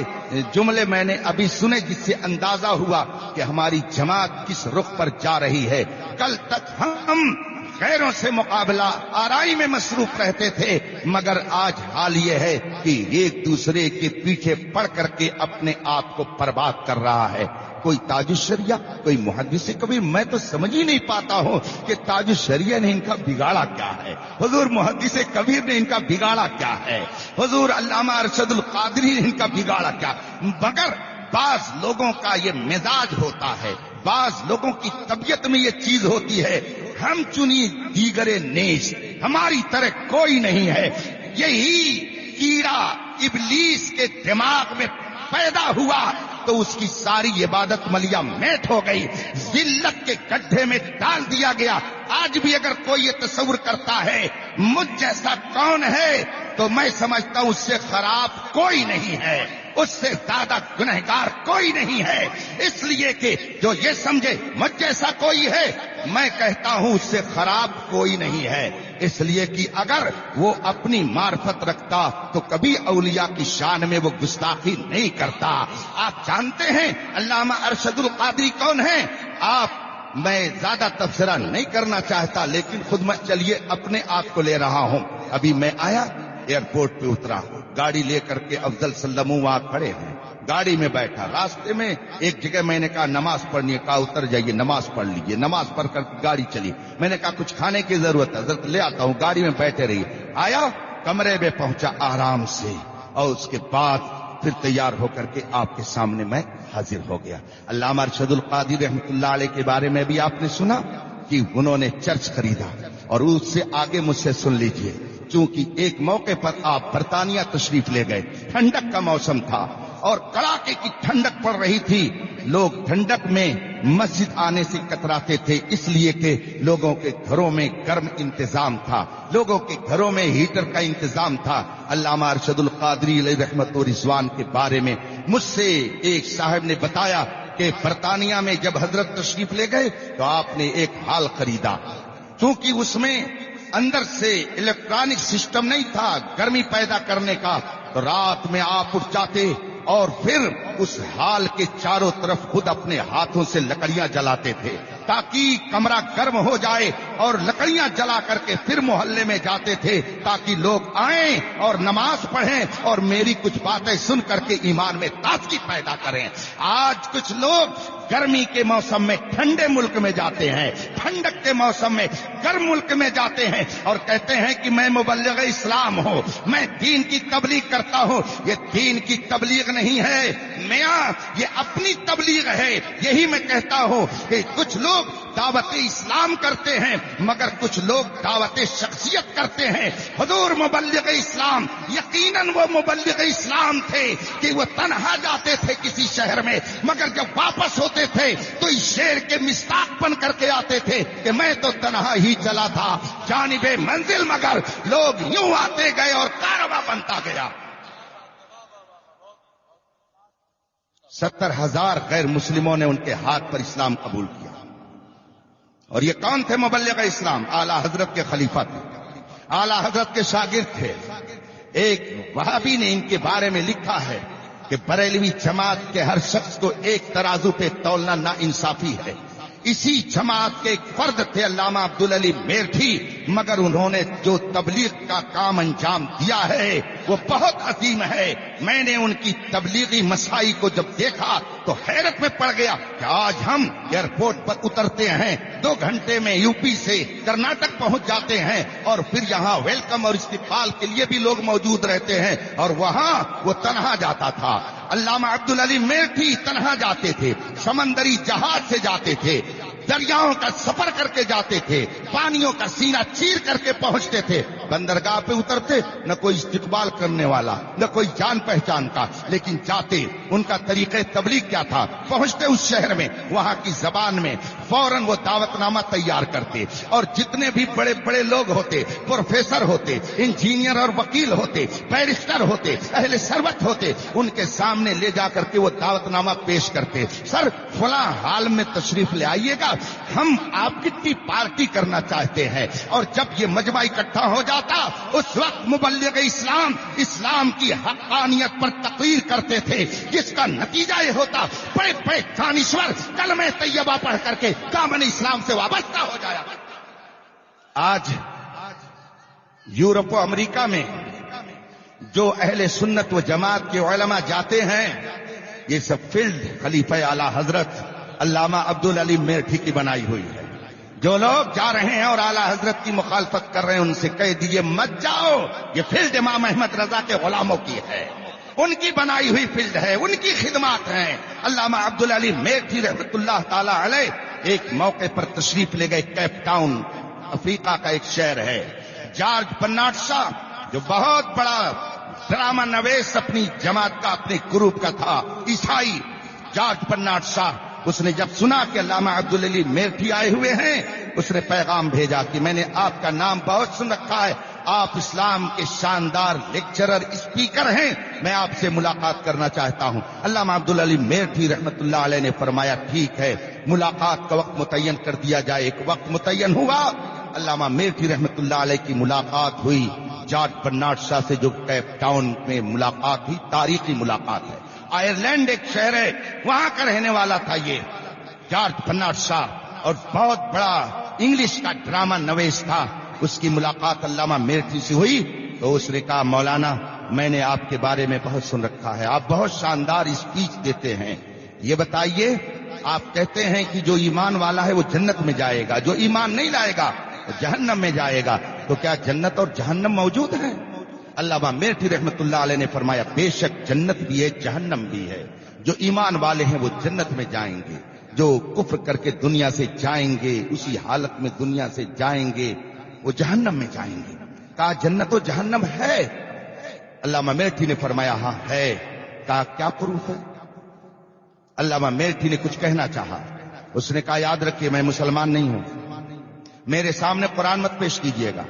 جملے میں نے ابھی سنے جس سے اندازہ ہوا کہ ہماری جماعت کس رخ پر جا رہی ہے۔ کل تک ہم غیروں سے مقابلہ آرائی میں مصروف رہتے تھے، مگر آج حال یہ ہے کہ ایک دوسرے کے پیچھے پڑ کر کے اپنے آپ کو برباد کر رہا ہے۔ کوئی تاج الشریعہ، کوئی محدث کبیر، میں تو سمجھ ہی نہیں پاتا ہوں کہ تاج الشریعہ نے ان کا بگاڑا کیا ہے، حضور محدث کبیر نے ان کا بگاڑا کیا ہے، حضور علامہ ارشد القادری نے ان کا بگاڑا کیا، مگر بعض لوگوں کا یہ مزاج ہوتا ہے، بعض لوگوں کی طبیعت میں یہ چیز ہوتی ہے، ہم چنی دیگر نیز، ہماری طرح کوئی نہیں ہے۔ یہی کیڑا ابلیس کے دماغ میں پیدا ہوا تو اس کی ساری عبادت ملیا میٹ ہو گئی، ذلت کے گڈھے میں ڈال دیا گیا۔ آج بھی اگر کوئی یہ تصور کرتا ہے مجھ جیسا کون ہے، تو میں سمجھتا ہوں اس سے خراب کوئی نہیں ہے، اس سے زیادہ گنہگار کوئی نہیں ہے، اس لیے کہ جو یہ سمجھے مجھ جیسا کوئی ہے، میں کہتا ہوں اس سے خراب کوئی نہیں ہے، اس لیے کہ اگر وہ اپنی معرفت رکھتا تو کبھی اولیاء کی شان میں وہ گستاخی نہیں کرتا۔ آپ جانتے ہیں علامہ ارشد القادری کون ہیں؟ میں زیادہ تبصرہ نہیں کرنا چاہتا، لیکن خود میں چلیے اپنے آپ کو لے رہا ہوں۔ ابھی میں آیا، ایئرپورٹ پہ اترا، گاڑی لے کر کے افضل سلم وہاں کھڑے ہیں، گاڑی میں بیٹھا، راستے میں ایک جگہ میں نے کہا نماز پڑھنی ہے، کہا اتر جائیے نماز پڑھ لیجیے، نماز پڑھ کر گاڑی چلی۔ میں نے کہا کچھ کھانے کی ضرورت ہے، حضرت لے آتا ہوں، گاڑی میں بیٹھے رہیے۔ آیا، کمرے میں پہنچا آرام سے، اور اس کے بعد پھر تیار ہو کر کے آپ کے سامنے میں حاضر ہو گیا۔ علامہ ارشد القادری رحمۃ اللہ علیہ کے بارے میں بھی آپ نے سنا کہ انہوں نے چرچ خریدا، اور اس سے آگے مجھ سے سن لیجئے، چونکہ ایک موقع پر آپ برطانیہ تشریف لے گئے، ٹھنڈک کا موسم تھا اور کڑاکے کی ٹھنڈک پڑ رہی تھی، لوگ ٹھنڈک میں مسجد آنے سے کتراتے تھے، اس لیے کہ لوگوں کے گھروں میں گرم انتظام تھا، لوگوں کے گھروں میں ہیٹر کا انتظام تھا۔ علامہ ارشد القادری علیہ رحمت و رضوان کے بارے میں مجھ سے ایک صاحب نے بتایا کہ برطانیہ میں جب حضرت تشریف لے گئے تو آپ نے ایک ہال خریدا، چونکہ اس میں اندر سے الیکٹرانک سسٹم نہیں تھا گرمی پیدا کرنے کا، تو رات میں آپ اٹھ جاتے اور پھر اس ہال کے چاروں طرف خود اپنے ہاتھوں سے لکڑیاں جلاتے تھے تاکہ کمرہ گرم ہو جائے، اور لکڑیاں جلا کر کے پھر محلے میں جاتے تھے تاکہ لوگ آئیں اور نماز پڑھیں اور میری کچھ باتیں سن کر کے ایمان میں تازگی پیدا کریں۔ آج کچھ لوگ گرمی کے موسم میں ٹھنڈے ملک میں جاتے ہیں، ٹھنڈک کے موسم میں گرم ملک میں جاتے ہیں اور کہتے ہیں کہ میں مبلغ اسلام ہوں، میں دین کی تبلیغ کرتا ہوں۔ یہ دین کی تبلیغ نہیں ہے میاں، یہ اپنی تبلیغ ہے۔ یہی میں کہتا ہوں کہ کچھ لوگ دعوت اسلام کرتے ہیں مگر کچھ لوگ دعوت شخصیت کرتے ہیں۔ حضور مبلغ اسلام یقیناً وہ مبلغ اسلام تھے کہ وہ تنہا جاتے تھے کسی شہر میں، مگر جب واپس ہوتے تھے تو اس شعر کے مصداق بن کر کے آتے تھے کہ میں تو تنہا ہی چلا تھا جانب منزل، مگر لوگ یوں آتے گئے اور کارواں بنتا گیا۔ 70,000 غیر مسلموں نے ان کے ہاتھ پر اسلام قبول کیا، اور یہ کون تھے مبلغ اسلام؟ اعلیٰ حضرت کے خلیفہ تھے، اعلیٰ حضرت کے شاگرد تھے۔ ایک وہابی نے ان کے بارے میں لکھا ہے کہ بریلوی جماعت کے ہر شخص کو ایک ترازو پہ تولنا ناانصافی ہے۔ اسی جماعت کے ایک فرد تھے علامہ عبدالعلی میرٹھی، مگر انہوں نے جو تبلیغ کا کام انجام دیا ہے وہ بہت عظیم ہے۔ میں نے ان کی تبلیغی مسائی کو جب دیکھا تو حیرت میں پڑ گیا کہ آج ہم ایئرپورٹ پر اترتے ہیں، 2 گھنٹے میں یو پی سے کرناٹک پہنچ جاتے ہیں، اور پھر یہاں ویلکم اور استقبال کے لیے بھی لوگ موجود رہتے ہیں، اور وہاں وہ تنہا جاتا تھا۔ علامہ عبدالعلی میرٹھی تنہا جاتے تھے، سمندری جہاز سے جاتے تھے، دریاؤں کا سفر کر کے جاتے تھے، پانیوں کا سینہ چیر کر کے پہنچتے تھے، بندرگاہ پہ اترتے، نہ کوئی استقبال کرنے والا، نہ کوئی جان پہچان کا، لیکن جاتے، ان کا طریقہ تبلیغ کیا تھا، پہنچتے اس شہر میں، وہاں کی زبان میں فوراً وہ دعوت نامہ تیار کرتے، اور جتنے بھی بڑے بڑے لوگ ہوتے، پروفیسر ہوتے، انجینئر اور وکیل ہوتے، بیرسٹر ہوتے، اہل ثروت ہوتے، ان کے سامنے لے جا کر کے وہ دعوت نامہ پیش کرتے۔ سر فلاں حال میں تشریف لے آئیے گا، ہم آپ کی پارٹی کرنا چاہتے ہیں، اور جب یہ مجمع اکٹھا ہو جاتا اس وقت مبلغ اسلام اسلام کی حقانیت پر تقریر کرتے تھے، جس کا نتیجہ یہ ہوتا بڑے بڑے دانشور کلمہ طیبہ پڑھ کر کے دامن اسلام سے وابستہ ہو جایا۔ آج یورپ و امریکہ میں جو اہل سنت و جماعت کے علماء جاتے ہیں، یہ سب فیلڈ خلیفہ اعلی حضرت علامہ عبدالعلیم میرٹھی کی بنائی ہوئی ہے۔ جو لوگ جا رہے ہیں اور اعلی حضرت کی مخالفت کر رہے ہیں، ان سے کہہ دیجئے مت جاؤ، یہ فیلڈ امام احمد رضا کے غلاموں کی ہے، ان کی بنائی ہوئی فیلڈ ہے، ان کی خدمات ہیں۔ علامہ عبدالعلیم میرٹھی رحمت اللہ تعالی علیہ ایک موقع پر تشریف لے گئے، کیپ ٹاؤن افریقہ کا ایک شہر ہے۔ جارج برنارڈ شاہ جو بہت بڑا ڈرامہ نویس اپنی جماعت کا، اپنے گروپ کا تھا، عیسائی جارج برنارڈ شاہ، اس نے جب سنا کہ علامہ عبدالعلیم میرٹھی آئے ہوئے ہیں، اس نے پیغام بھیجا کہ میں نے آپ کا نام بہت سن رکھا ہے، آپ اسلام کے شاندار لیکچرر اسپیکر ہیں، میں آپ سے ملاقات کرنا چاہتا ہوں۔ علامہ عبدالعلیم میرٹھی رحمت اللہ علیہ نے فرمایا ٹھیک ہے، ملاقات کا وقت متعین کر دیا جائے۔ ایک وقت متعین ہوا، علامہ میرٹھی رحمت اللہ علیہ کی ملاقات ہوئی جارج برنارڈ شاہ سے، جو کیپ ٹاؤن میں ملاقات ہوئی، تاریخی ملاقات ہے۔ آئرلینڈ ایک شہر ہے، وہاں کا رہنے والا تھا یہ جارج برنارڈ شاہ، اور بہت بڑا انگلش کا ڈرامہ نویس تھا۔ اس کی ملاقات علامہ میرٹھی سے ہوئی تو اس نے کہا مولانا میں نے آپ کے بارے میں بہت سن رکھا ہے، آپ بہت شاندار اسپیچ دیتے ہیں، یہ بتائیے آپ کہتے ہیں کہ جو ایمان والا ہے وہ جنت میں جائے گا، جو ایمان نہیں لائے گا وہ جہنم میں جائے گا، تو کیا جنت اور جہنم موجود ہے؟ علامہ میرٹھی رحمت اللہ علیہ نے فرمایا بے شک جنت بھی ہے، جہنم بھی ہے، جو ایمان والے ہیں وہ جنت میں جائیں گے، جو کفر کر کے دنیا سے جائیں گے، اسی حالت میں دنیا سے جائیں گے، وہ جہنم میں جائیں گے۔ کہا جنت و جہنم ہے؟ علامہ میرٹھی نے فرمایا ہاں ہے۔ کہا کیا پروف ہے؟ علامہ میرٹھی نے کچھ کہنا چاہا، اس نے کہا یاد رکھیے میں مسلمان نہیں ہوں، میرے سامنے قرآن مت پیش کیجیے گا،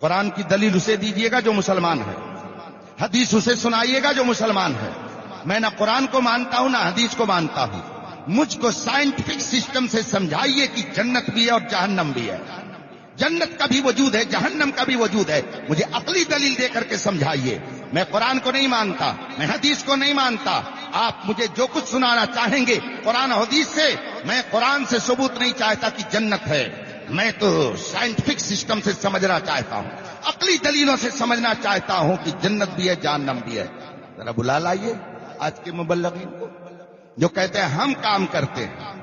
قرآن کی دلیل اسے دیجیے گا جو مسلمان ہے، حدیث اسے سنائیے گا جو مسلمان ہے۔ میں نہ قرآن کو مانتا ہوں نہ حدیث کو مانتا ہوں، مجھ کو سائنٹیفک سسٹم سے سمجھائیے کہ جنت بھی ہے اور جہنم بھی ہے، جنت کا بھی وجود ہے، جہنم کا بھی وجود ہے، مجھے عقلی دلیل دے کر کے سمجھائیے۔ میں قرآن کو نہیں مانتا، میں حدیث کو نہیں مانتا، آپ مجھے جو کچھ سنانا چاہیں گے قرآن حدیث سے، میں قرآن سے ثبوت نہیں چاہتا کہ جنت ہے، میں تو سائنٹیفک سسٹم سے سمجھنا چاہتا ہوں، عقلی دلیلوں سے سمجھنا چاہتا ہوں کہ جنت بھی ہے جہنم بھی ہے۔ ذرا بلا لائیے آج کے مبلغین کو جو کہتے ہیں ہم کام کرتے ہیں،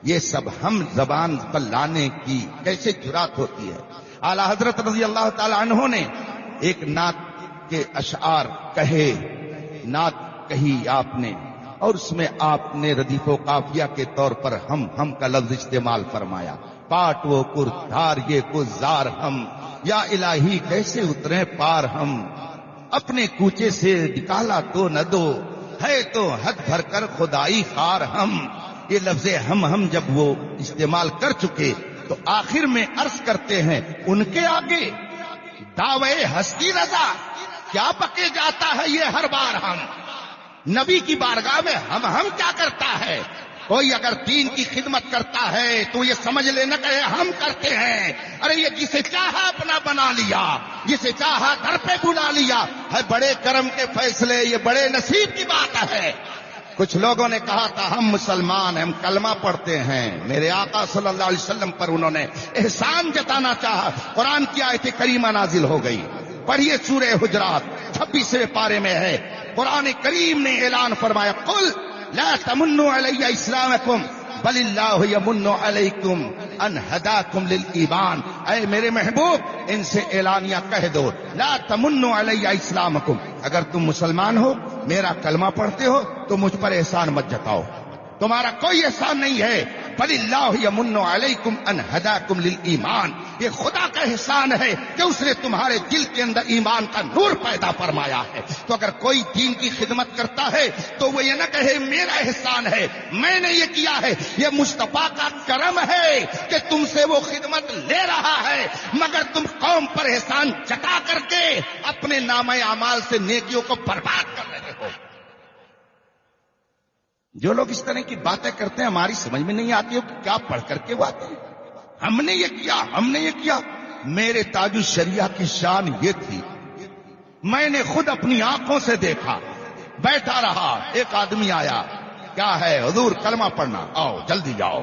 یہ سب ہم زبان پر لانے کی کیسے جرات ہوتی ہے؟ اعلیٰ حضرت رضی اللہ تعالی عنہ نے ایک نعت کے اشعار کہے، نعت کہی آپ نے، اور اس میں آپ نے ردیف و قافیہ کے طور پر ہم کا لفظ استعمال فرمایا، پاٹ وہ کردار یہ گزار ہم، یا الہی کیسے اترے پار ہم، اپنے کوچے سے نکالا تو نہ دو، ہے تو حد بھر کر خدائی خار ہم۔ یہ لفظ ہم جب وہ استعمال کر چکے تو آخر میں عرض کرتے ہیں ان کے آگے دعوے ہستی رضا کیا پکے جاتا ہے یہ ہر بار ہم، نبی کی بارگاہ میں ہم کیا کرتا ہے؟ کوئی اگر دین کی خدمت کرتا ہے تو یہ سمجھ لینا کہ ہم کرتے ہیں، ارے یہ جسے چاہا اپنا بنا لیا، جسے چاہا گھر پہ بلا لیا، ہے بڑے کرم کے فیصلے، یہ بڑے نصیب کی بات ہے۔ کچھ لوگوں نے کہا تھا ہم مسلمان ہیں، ہم کلمہ پڑھتے ہیں، میرے آقا صلی اللہ علیہ وسلم پر انہوں نے احسان جتانا چاہا، قرآن کی آیت کریمہ نازل ہو گئی، پڑھیے سورہ حجرات 26ویں پارے میں ہے، قرآن کریم نے اعلان فرمایا قل لا تمنوا علی اسلامکم بل اللہ یمن علیکم ان ہداکم للایمان، اے میرے محبوب ان سے اعلانیہ کہہ دو لا تمنوا علی اسلامکم، اگر تم مسلمان ہو میرا کلمہ پڑھتے ہو تو مجھ پر احسان مت جتاؤ، تمہارا کوئی احسان نہیں ہے، بل اللہ یمن علیکم ان ہداکم للایمان، یہ خدا کا احسان ہے کہ اس نے تمہارے دل کے اندر ایمان کا نور پیدا فرمایا ہے۔ تو اگر کوئی دین کی خدمت کرتا ہے تو وہ یہ نہ کہے میرا احسان ہے، میں نے یہ کیا ہے، یہ مصطفیٰ کا کرم ہے کہ تم سے وہ خدمت لے رہا ہے، مگر تم قوم پر احسان جتا کر کے اپنے نامہ اعمال سے نیکیوں کو برباد کر رہے ہو۔ جو لوگ اس طرح کی باتیں کرتے ہیں ہماری سمجھ میں نہیں آتی ہو کہ کیا پڑھ کر کے وہ آتے ہیں، ہم نے یہ کیا، ہم نے یہ کیا۔ میرے تاج الشریعہ کی شان یہ تھی، میں نے خود اپنی آنکھوں سے دیکھا، بیٹھا رہا، ایک آدمی آیا، کیا ہے حضور کلمہ پڑھنا، آؤ جلدی جاؤ،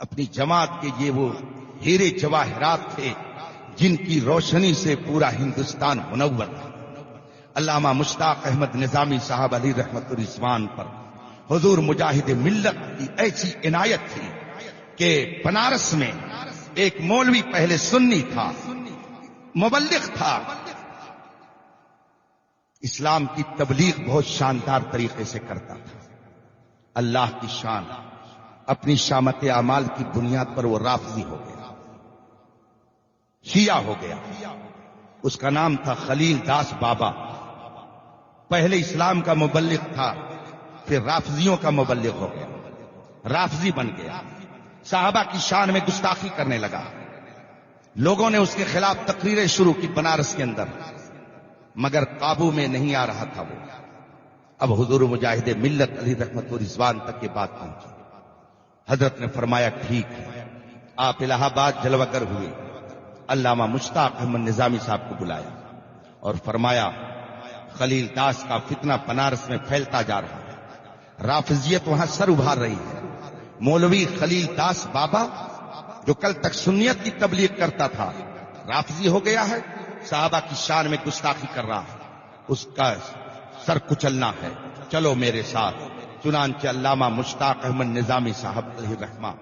اپنی جماعت کے یہ وہ ہیرے جواہرات تھے جن کی روشنی سے پورا ہندوستان منور تھا۔ علامہ مشتاق احمد نظامی صاحب علی رحمت الرضوان پر حضور مجاہد ملت کی ایسی عنایت تھی کہ بنارس میں ایک مولوی پہلے سنی تھا، مبلغ تھا، اسلام کی تبلیغ بہت شاندار طریقے سے کرتا تھا۔ اللہ کی شان، اپنی شامت اعمال کی بنیاد پر وہ رافضی ہو گیا، شیعہ ہو گیا۔ اس کا نام تھا خلیل داس بابا۔ پہلے اسلام کا مبلغ تھا، پھر رافضیوں کا مبلغ ہو گیا، رافضی بن گیا، صحابہ کی شان میں گستاخی کرنے لگا۔ لوگوں نے اس کے خلاف تقریریں شروع کی بنارس کے اندر، مگر قابو میں نہیں آ رہا تھا وہ۔ اب حضور مجاہد ملت علی رحمت الرضوان تک یہ بات پہنچی۔ حضرت نے فرمایا ٹھیک ہے، آپ الہ آباد جلوہ گر ہوئے، علامہ مشتاق احمد نظامی صاحب کو بلایا اور فرمایا خلیل داس کا فتنہ بنارس میں پھیلتا جا رہا ہے، رافضیت وہاں سر ابھار رہی ہے۔ مولوی خلیل داس بابا جو کل تک سنیت کی تبلیغ کرتا تھا رافضی ہو گیا ہے، صحابہ کی شان میں گستاخی کر رہا ہے، اس کا سر کچلنا ہے، چلو میرے ساتھ۔ چنانچہ علامہ مشتاق احمد نظامی صاحب علیہ رحمہ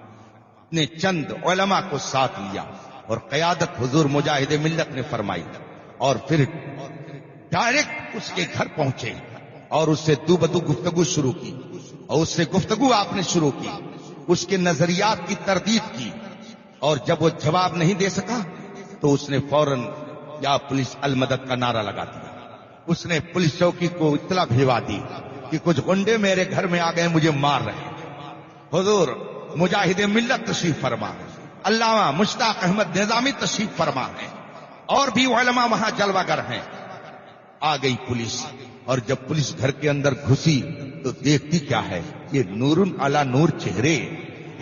نے چند علماء کو ساتھ لیا اور قیادت حضور مجاہد ملت نے فرمائی، اور پھر ڈائریکٹ اس کے گھر پہنچے اور اس سے دو بدو گفتگو شروع کی، اور اس سے گفتگو آپ نے شروع کی، اس کے نظریات کی تردید کی، اور جب وہ جواب نہیں دے سکا تو اس نے فوراً یا پولیس المدد کا نعرہ لگا دیا۔ اس نے پولیس چوکی کو اطلاع بھیجوا دی کہ کچھ گنڈے میرے گھر میں آ گئے، مجھے مار رہے ہیں۔ حضور مجاہد ملت تشریف فرما ہے، علامہ مشتاق احمد نظامی تشریف فرما ہے، اور بھی علماء وہاں جلوہ گر ہیں۔ آ گئی پولیس، اور جب پولیس گھر کے اندر گھسی تو دیکھتی کیا ہے، یہ نور علی نور چہرے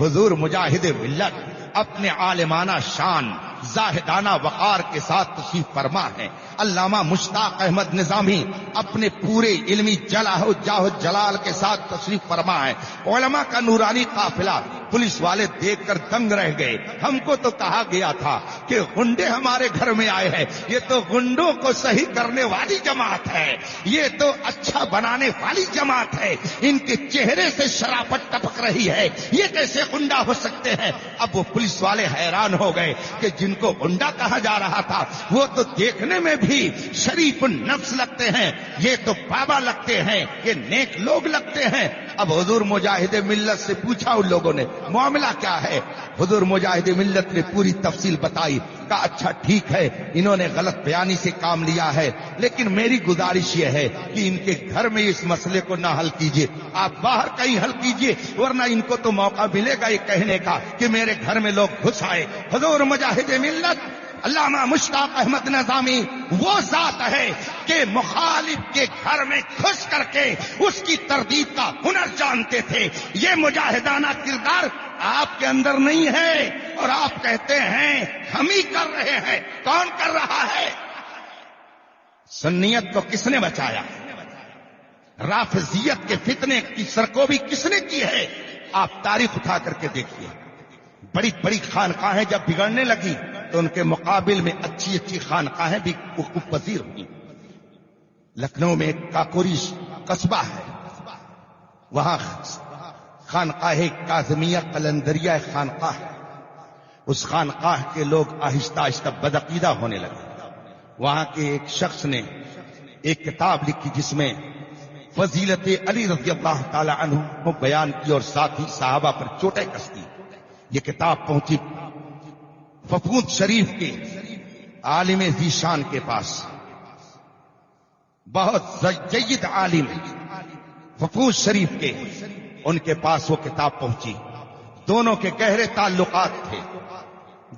حضور مجاہد ملت اپنے عالمانہ شان، زاہدانہ وقار کے ساتھ تشریف فرما ہے۔ علامہ مشتاق احمد نظامی اپنے پورے علمی جلاہ و جاہ و جلال کے ساتھ تشریف فرما ہے۔ علماء کا نورانی قافلہ، پولیس والے دیکھ کر دنگ رہ گئے۔ ہم کو تو کہا گیا تھا کہ گنڈے ہمارے گھر میں آئے ہیں، یہ تو گنڈوں کو صحیح کرنے والی جماعت ہے، یہ تو اچھا بنانے والی جماعت ہے، ان کے چہرے سے شرافت ٹپک رہی ہے، یہ کیسے گنڈا ہو سکتے ہیں؟ اب وہ پولیس والے حیران ہو گئے کہ جن کو گنڈا کہا جا رہا تھا وہ تو دیکھنے میں بھی شریف النفس لگتے ہیں، یہ تو بابا لگتے ہیں، یہ نیک لوگ لگتے ہیں۔ اب حضور مجاہد ملت سے پوچھا ان لوگوں نے معاملہ کیا ہے؟ حضور مجاہد ملت نے پوری تفصیل بتائی، کہا اچھا ٹھیک ہے، انہوں نے غلط بیانی سے کام لیا ہے، لیکن میری گزارش یہ ہے کہ ان کے گھر میں اس مسئلے کو نہ حل کیجیے، آپ باہر کہیں حل کیجیے، ورنہ ان کو تو موقع ملے گا یہ کہنے کا کہ میرے گھر میں لوگ گھس آئے۔ حضور مجاہد ملت علامہ مشتاق احمد نظامی وہ ذات ہے کہ مخالف کے گھر میں گھس کر کے اس کی تردید کا ہنر جانتے تھے۔ یہ مجاہدانہ کردار آپ کے اندر نہیں ہے، اور آپ کہتے ہیں ہم ہی کر رہے ہیں۔ کون کر رہا ہے؟ سنیت کو کس نے بچایا؟ رافضیت کے فتنے کی سرکوبی کس نے کی ہے؟ آپ تاریخ اٹھا کر کے دیکھیے، بڑی بڑی خانقاہیں جب بگڑنے لگی تو ان کے مقابل میں اچھی اچھی خانقاہیں بھی وقوف پذیر ہوئی۔ لکھنؤ میں ایک کاکوری قصبہ ہے، وہاں خانقاہ کاظمیہ قلندریہ خانقاہ ہے۔ اس خانقاہ کے لوگ آہستہ آہستہ بدعقیدہ ہونے لگے۔ وہاں کے ایک شخص نے ایک کتاب لکھی جس میں فضیلت علی رضی اللہ تعالی عنہ کو بیان کی اور ساتھ ہی صحابہ پر چوٹیں کس دی۔ یہ کتاب پہنچی فقود شریف کے عالم ذیشان کے پاس، بہت جید عالم فقود شریف کے، ان کے پاس وہ کتاب پہنچی۔ دونوں کے گہرے تعلقات تھے،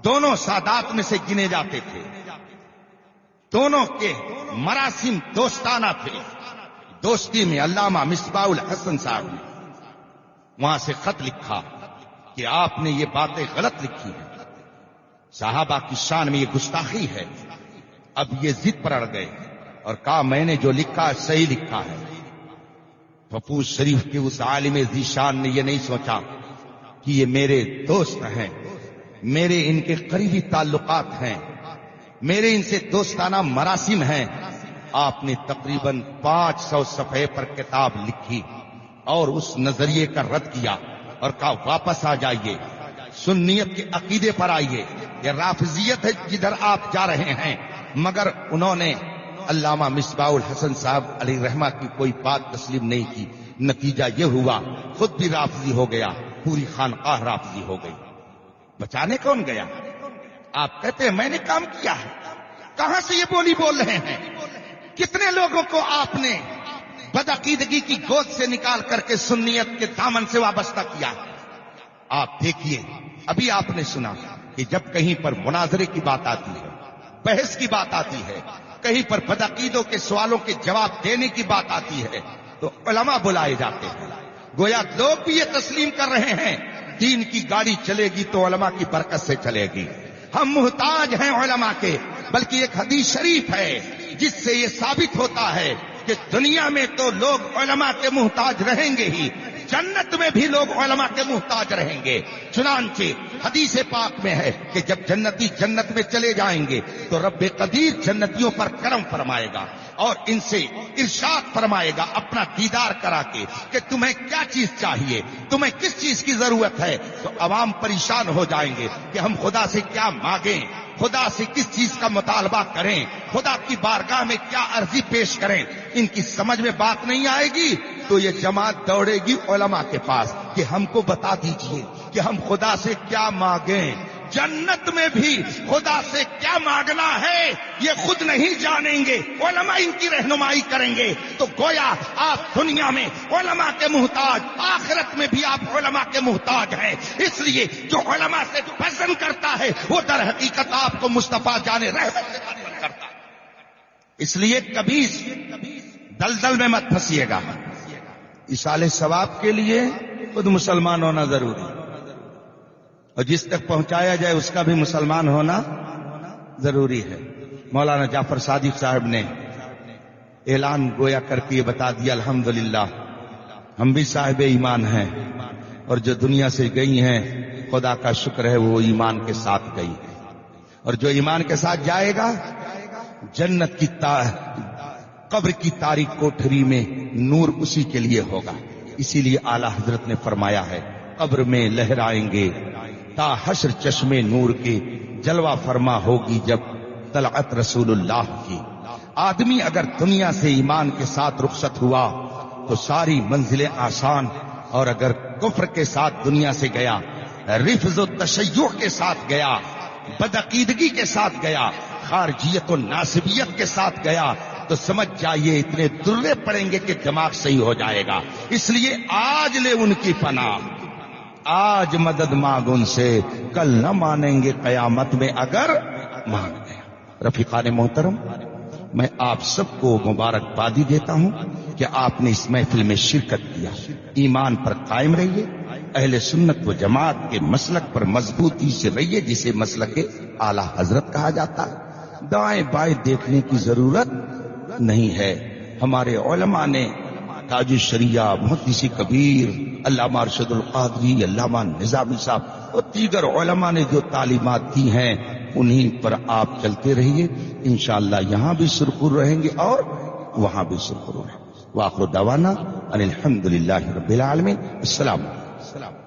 دونوں سادات میں سے گنے جاتے تھے، دونوں کے مراسم دوستانہ تھے۔ دوستی میں علامہ مصباح الحسن صاحب نے وہاں سے خط لکھا کہ آپ نے یہ باتیں غلط لکھی ہیں، صحابہ کی شان میں یہ گستاخی ہے۔ اب یہ ضد پر اڑ گئے اور کہا میں نے جو لکھا صحیح لکھا ہے۔ فقود شریف کے اس عالم ذیشان نے یہ نہیں سوچا کہ یہ میرے دوست ہیں، میرے ان کے قریبی تعلقات ہیں، میرے ان سے دوستانہ مراسم ہیں. آپ نے تقریباً 500 صفحے پر کتاب لکھی اور اس نظریے کا رد کیا اور کہا واپس آ جائیے، سنیت کے عقیدے پر آئیے، یہ رافضیت ہے جدھر آپ جا رہے ہیں. مگر انہوں نے علامہ مصباح الحسن صاحب علیہ رحمہ کی کوئی بات تسلیم نہیں کی. نتیجہ یہ ہوا خود بھی رافضی ہو گیا، پوری خانقاہ رافضی ہو گئی. بچانے کون گیا؟ آپ کہتے ہیں میں نے کام کیا ہے. کہاں سے یہ بولی بول رہے ہیں؟ کتنے لوگوں کو آپ نے بدعقیدگی کی گود سے نکال کر کے سنیت کے دامن سے وابستہ کیا؟ آپ دیکھیے، ابھی آپ نے سنا کہ جب کہیں پر مناظرے کی بات آتی ہے، بحث کی بات آتی ہے، کہیں پر بدعقیدوں کے سوالوں کے جواب دینے کی بات آتی ہے تو علماء بلائے جاتے ہیں. گویا لوگ بھی یہ تسلیم کر رہے ہیں دین کی گاڑی چلے گی تو علماء کی برکت سے چلے گی. ہم محتاج ہیں علماء کے. بلکہ ایک حدیث شریف ہے جس سے یہ ثابت ہوتا ہے کہ دنیا میں تو لوگ علماء کے محتاج رہیں گے ہی، جنت میں بھی لوگ علماء کے محتاج رہیں گے. چنانچہ حدیث پاک میں ہے کہ جب جنتی جنت میں چلے جائیں گے تو رب قدیر جنتیوں پر کرم فرمائے گا اور ان سے ارشاد فرمائے گا اپنا دیدار کرا کے کہ تمہیں کیا چیز چاہیے، تمہیں کس چیز کی ضرورت ہے. تو عوام پریشان ہو جائیں گے کہ ہم خدا سے کیا مانگیں، خدا سے کس چیز کا مطالبہ کریں، خدا کی بارگاہ میں کیا عرضی پیش کریں. ان کی سمجھ میں بات نہیں آئے گی تو یہ جماعت دوڑے گی علماء کے پاس کہ ہم کو بتا دیجئے کہ ہم خدا سے کیا مانگیں. جنت میں بھی خدا سے کیا مانگنا ہے یہ خود نہیں جانیں گے، علماء ان کی رہنمائی کریں گے. تو گویا آپ دنیا میں علماء کے محتاج، آخرت میں بھی آپ علماء کے محتاج ہیں. اس لیے جو علماء سے پسند کرتا ہے وہ در حقیقت آپ کو مصطفیٰ جان رحمت سے پسند کرتا ہے. اس لیے کبھی دلدل میں مت پھنسیے گا. ایصال ثواب کے لیے خود مسلمان ہونا ضروری ہے اور جس تک پہنچایا جائے اس کا بھی مسلمان ہونا ضروری ہے. مولانا جعفر صادق صاحب نے اعلان گویا کر کے یہ بتا دیا الحمدللہ ہم بھی صاحب ایمان ہیں اور جو دنیا سے گئی ہیں خدا کا شکر ہے وہ ایمان کے ساتھ گئی ہے. اور جو ایمان کے ساتھ جائے گا جنت کی قبر کی تاریک کوٹھری میں نور اسی کے لیے ہوگا. اسی لیے اعلی حضرت نے فرمایا ہے قبر میں لہرائیں گے تا حشر چشمے نور کے، جلوہ فرما ہوگی جب طلعت رسول اللہ کی. آدمی اگر دنیا سے ایمان کے ساتھ رخصت ہوا تو ساری منزلیں آسان، اور اگر کفر کے ساتھ دنیا سے گیا، رفض و تشیع کے ساتھ گیا، بدعقیدگی کے ساتھ گیا، خارجیت و ناسبیت کے ساتھ گیا تو سمجھ جائیے اتنے درے پڑیں گے کہ دماغ صحیح ہو جائے گا. اس لیے آج لے ان کی پناہ، آج مدد مانگ ان سے، کل نہ مانیں گے قیامت میں اگر مانگ گیا. رفیقان محترم، میں آپ سب کو مبارکبادی دیتا ہوں کہ آپ نے اس محفل میں شرکت کیا. ایمان پر قائم رہیے، اہل سنت و جماعت کے مسلک پر مضبوطی سے رہیے جسے مسلک اعلی حضرت کہا جاتا ہے. دائیں بائیں دیکھنے کی ضرورت نہیں ہے. ہمارے علماء نے تاج الشریعہ، محدث کبیر، علامہ ارشد القادری، علامہ نظامی صاحب اور دیگر علماء نے جو تعلیمات دی ہیں انہی پر آپ چلتے رہیے. انشاءاللہ یہاں بھی سرخر رہیں گے اور وہاں بھی سرخر رہیں گے. وآخر دعوانا ان الحمدللہ رب العالمین. السلام علیکم.